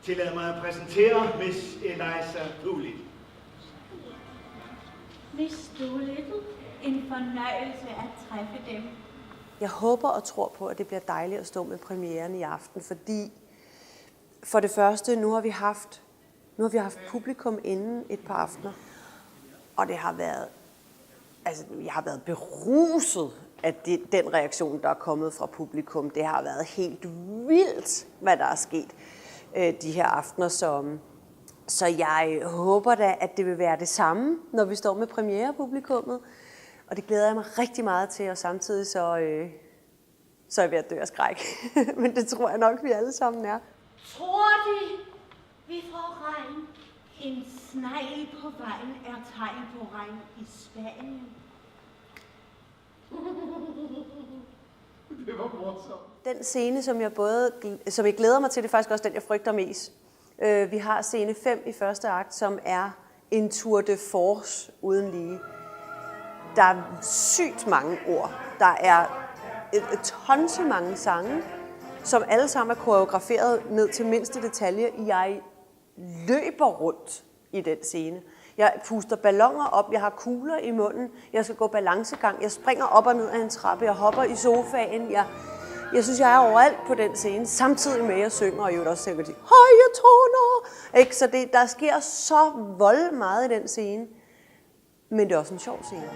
Tillad mig at præsentere Miss Eliza Doolittle. Miss Doolittle, en fornøjelse at træffe dem. Jeg håber og tror på, at det bliver dejligt at stå med premieren i aften, fordi for det første, nu har vi haft publikum inden et par aftener, og det har været, jeg har været beruset af den reaktion, der er kommet fra publikum. Det har været helt vildt, hvad der er sket de her aftener, så jeg håber da, at det vil være det samme, når vi står med premierepublikummet. Og det glæder jeg mig rigtig meget til, og samtidig så er jeg ved at dø af skræk. Men det tror jeg nok, vi alle sammen er. Tror de, vi får regn? En snegl på vejen er tegn på regn i Spanien. Det var morsomt. Den scene, som jeg glæder mig til, det er faktisk også den, jeg frygter mest. Vi har scene 5 i første akt, som er en tour de force uden lige. Der er sygt mange ord. Der er tonse mange sange, som alle sammen er koreograferet ned til mindste detalje. Jeg løber rundt i den scene. Jeg puster balloner op, jeg har kugler i munden, jeg skal gå balancegang, jeg springer op og ned af en trappe, jeg hopper i sofaen. Jeg synes, jeg er overalt på den scene, samtidig med, at jeg synger, og jeg vil også sikkert sige, høje toner! Ikke? Så der sker så vold meget i den scene, men det er også en sjov scene.